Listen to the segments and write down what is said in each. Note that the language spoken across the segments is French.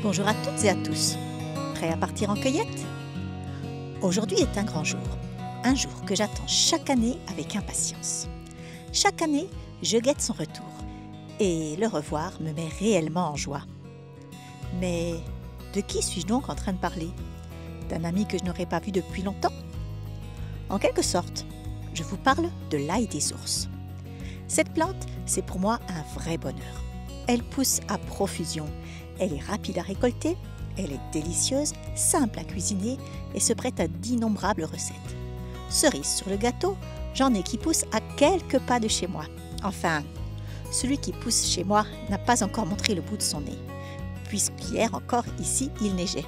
Bonjour à toutes et à tous. Prêts à partir en cueillette? Aujourd'hui est un grand jour. Un jour que j'attends chaque année avec impatience. Chaque année, je guette son retour. Et le revoir me met réellement en joie. Mais de qui suis-je donc en train de parler? D'un ami que je n'aurais pas vu depuis longtemps? En quelque sorte, je vous parle de l'ail des ours. Cette plante, c'est pour moi un vrai bonheur. Elle pousse à profusion, elle est rapide à récolter, elle est délicieuse, simple à cuisiner et se prête à d'innombrables recettes. Cerise sur le gâteau, j'en ai qui poussent à quelques pas de chez moi. Enfin, celui qui pousse chez moi n'a pas encore montré le bout de son nez, puisqu'hier encore ici il neigeait.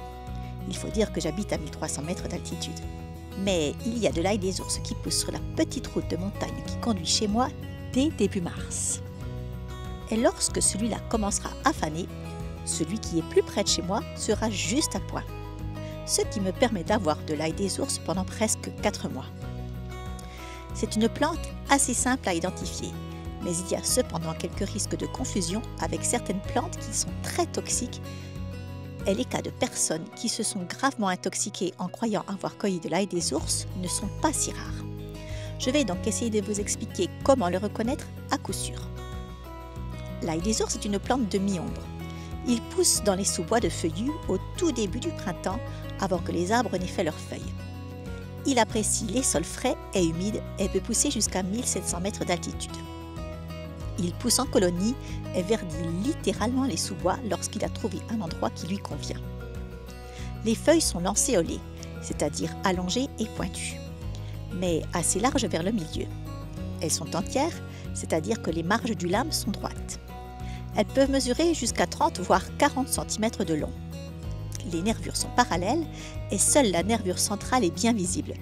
Il faut dire que j'habite à 1300 mètres d'altitude. Mais il y a de l'ail des ours qui pousse sur la petite route de montagne qui conduit chez moi dès début mars. Et lorsque celui-là commencera à faner, celui qui est plus près de chez moi sera juste à point. Ce qui me permet d'avoir de l'ail des ours pendant presque 4 mois. C'est une plante assez simple à identifier, mais il y a cependant quelques risques de confusion avec certaines plantes qui sont très toxiques et les cas de personnes qui se sont gravement intoxiquées en croyant avoir cueilli de l'ail des ours ne sont pas si rares. Je vais donc essayer de vous expliquer comment le reconnaître à coup sûr. L'ail des ours est une plante de mi-ombre. Il pousse dans les sous-bois de feuillus au tout début du printemps avant que les arbres n'aient fait leurs feuilles. Il apprécie les sols frais et humides et peut pousser jusqu'à 1700 mètres d'altitude. Il pousse en colonie et verdit littéralement les sous-bois lorsqu'il a trouvé un endroit qui lui convient. Les feuilles sont lancéolées, c'est-à-dire allongées et pointues, mais assez larges vers le milieu. Elles sont entières, c'est-à-dire que les marges du lame sont droites. Elles peuvent mesurer jusqu'à 30 voire 40 cm de long. Les nervures sont parallèles et seule la nervure centrale est bien visible.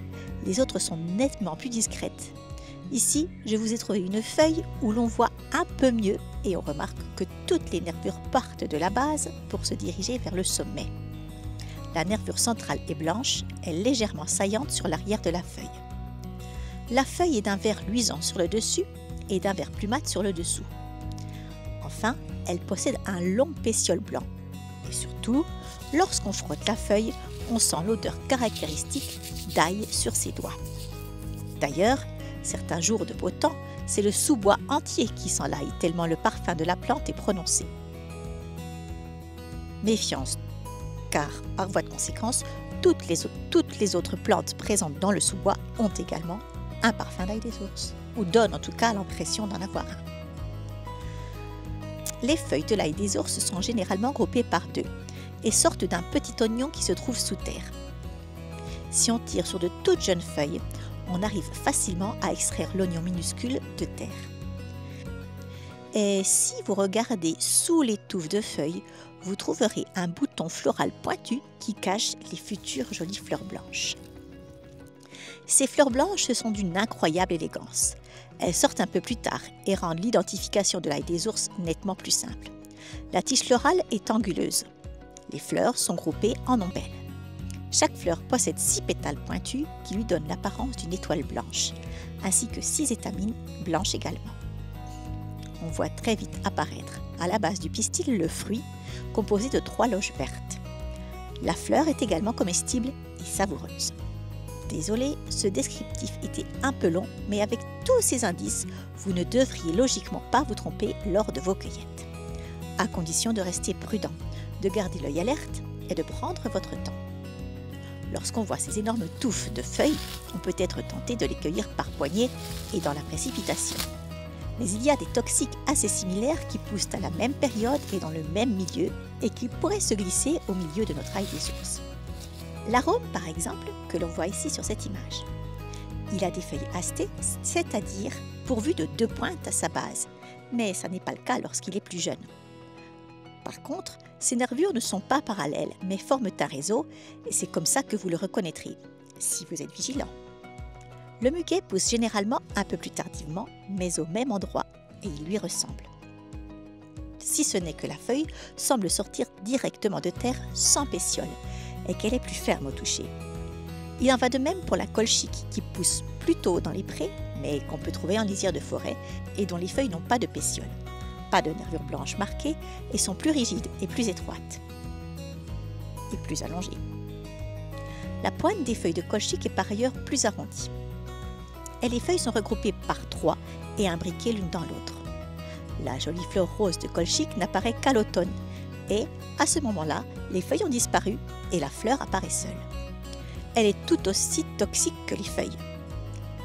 Les autres sont nettement plus discrètes. Ici, je vous ai trouvé une feuille où l'on voit un peu mieux et on remarque que toutes les nervures partent de la base pour se diriger vers le sommet. La nervure centrale est blanche et légèrement saillante sur l'arrière de la feuille. La feuille est d'un vert luisant sur le dessus et d'un vert plus mat sur le dessous. Enfin, elle possède un long pétiole blanc. Et surtout, lorsqu'on frotte la feuille, on sent l'odeur caractéristique d'ail sur ses doigts. D'ailleurs, certains jours de beau temps, c'est le sous-bois entier qui sent l'ail tellement le parfum de la plante est prononcé. Méfiance, car par voie de conséquence, toutes les autres plantes présentes dans le sous-bois ont également un parfum d'ail des ours, ou donnent en tout cas l'impression d'en avoir un. Les feuilles de l'ail des ours sont généralement groupées par deux et sortent d'un petit oignon qui se trouve sous terre. Si on tire sur de toutes jeunes feuilles, on arrive facilement à extraire l'oignon minuscule de terre. Et si vous regardez sous les touffes de feuilles, vous trouverez un bouton floral pointu qui cache les futures jolies fleurs blanches. Ces fleurs blanches sont d'une incroyable élégance. Elles sortent un peu plus tard et rendent l'identification de l'ail des ours nettement plus simple. La tige florale est anguleuse. Les fleurs sont groupées en ombelles. Chaque fleur possède 6 pétales pointus qui lui donnent l'apparence d'une étoile blanche, ainsi que 6 étamines blanches également. On voit très vite apparaître à la base du pistil le fruit, composé de 3 loges vertes. La fleur est également comestible et savoureuse. Désolé, ce descriptif était un peu long, mais avec tous ces indices, vous ne devriez logiquement pas vous tromper lors de vos cueillettes. À condition de rester prudent, de garder l'œil alerte et de prendre votre temps. Lorsqu'on voit ces énormes touffes de feuilles, on peut être tenté de les cueillir par poignées et dans la précipitation. Mais il y a des toxiques assez similaires qui poussent à la même période et dans le même milieu et qui pourraient se glisser au milieu de notre ail des ours. L'arôme, par exemple, que l'on voit ici sur cette image. Il a des feuilles astées, c'est-à-dire pourvues de 2 pointes à sa base, mais ça n'est pas le cas lorsqu'il est plus jeune. Par contre, ces nervures ne sont pas parallèles, mais forment un réseau, et c'est comme ça que vous le reconnaîtrez, si vous êtes vigilant. Le muguet pousse généralement un peu plus tardivement, mais au même endroit, et il lui ressemble. Si ce n'est que la feuille semble sortir directement de terre sans pétiole, et qu'elle est plus ferme au toucher. Il en va de même pour la colchique qui pousse plutôt dans les prés, mais qu'on peut trouver en lisière de forêt et dont les feuilles n'ont pas de pétiole, pas de nervures blanches marquées et sont plus rigides et plus étroites. et plus allongée. La pointe des feuilles de colchique est par ailleurs plus arrondie. Et les feuilles sont regroupées par 3 et imbriquées l'une dans l'autre. La jolie fleur rose de colchique n'apparaît qu'à l'automne et, à ce moment-là, les feuilles ont disparu et la fleur apparaît seule. Elle est tout aussi toxique que les feuilles.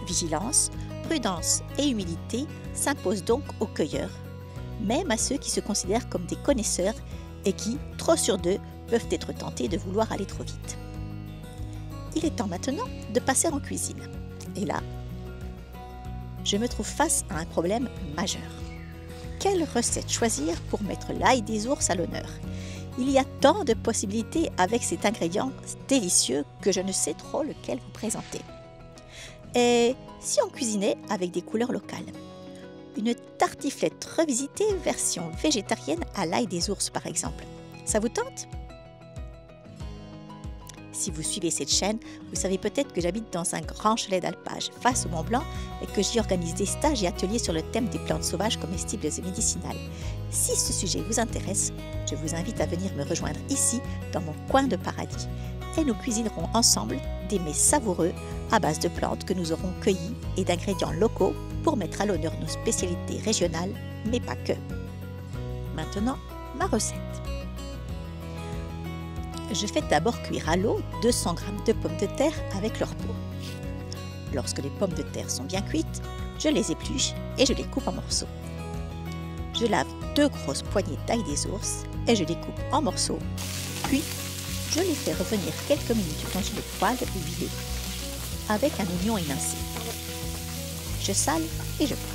Vigilance, prudence et humilité s'imposent donc aux cueilleurs, même à ceux qui se considèrent comme des connaisseurs et qui, trop sûrs d'eux, peuvent être tentés de vouloir aller trop vite. Il est temps maintenant de passer en cuisine. Et là, je me trouve face à un problème majeur. Quelle recette choisir pour mettre l'ail des ours à l'honneur? Il y a tant de possibilités avec cet ingrédient délicieux que je ne sais trop lequel vous présenter. Et si on cuisinait avec des couleurs locales? Une tartiflette revisitée version végétarienne à l'ail des ours par exemple. Ça vous tente? Si vous suivez cette chaîne, vous savez peut-être que j'habite dans un grand chalet d'alpage face au Mont Blanc et que j'y organise des stages et ateliers sur le thème des plantes sauvages comestibles et médicinales. Si ce sujet vous intéresse, je vous invite à venir me rejoindre ici dans mon coin de paradis et nous cuisinerons ensemble des mets savoureux à base de plantes que nous aurons cueillies et d'ingrédients locaux pour mettre à l'honneur nos spécialités régionales, mais pas que. Maintenant, ma recette. Je fais d'abord cuire à l'eau 200 g de pommes de terre avec leur peau. Lorsque les pommes de terre sont bien cuites, je les épluche et je les coupe en morceaux. Je lave 2 grosses poignées d'ail des ours et je les coupe en morceaux. Puis, je les fais revenir quelques minutes dans une poêle huilée avec un oignon émincé. Je sale et je poivre.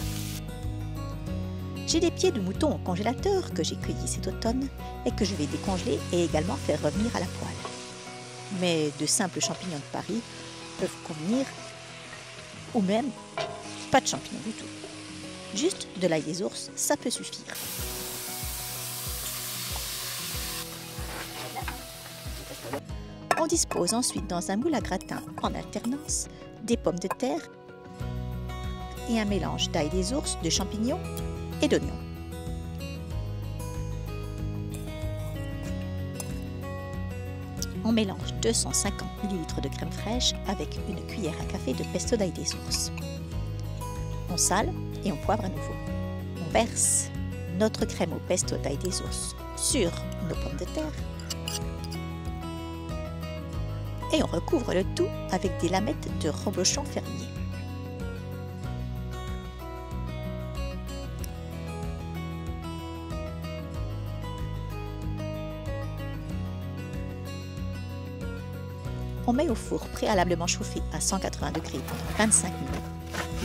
J'ai des pieds de mouton au congélateur que j'ai cueillis cet automne et que je vais décongeler et également faire revenir à la poêle. Mais de simples champignons de Paris peuvent convenir, ou même pas de champignons du tout. Juste de l'ail des ours, ça peut suffire. On dispose ensuite dans un moule à gratin en alternance des pommes de terre et un mélange d'ail des ours, de champignons et d'oignons. On mélange 250 ml de crème fraîche avec une cuillère à café de pesto d'ail des ours. On sale et on poivre à nouveau. On verse notre crème au pesto d'ail des ours sur nos pommes de terre et on recouvre le tout avec des lamelles de reblochon fermier. On met au four préalablement chauffé à 180 degrés pendant 25 minutes.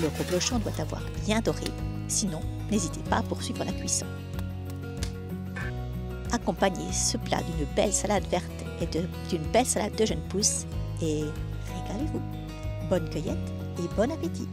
Le reblochon doit avoir bien doré, sinon n'hésitez pas à poursuivre la cuisson. Accompagnez ce plat d'une belle salade verte et d'une belle salade de jeunes pousses et régalez-vous. Bonne cueillette et bon appétit!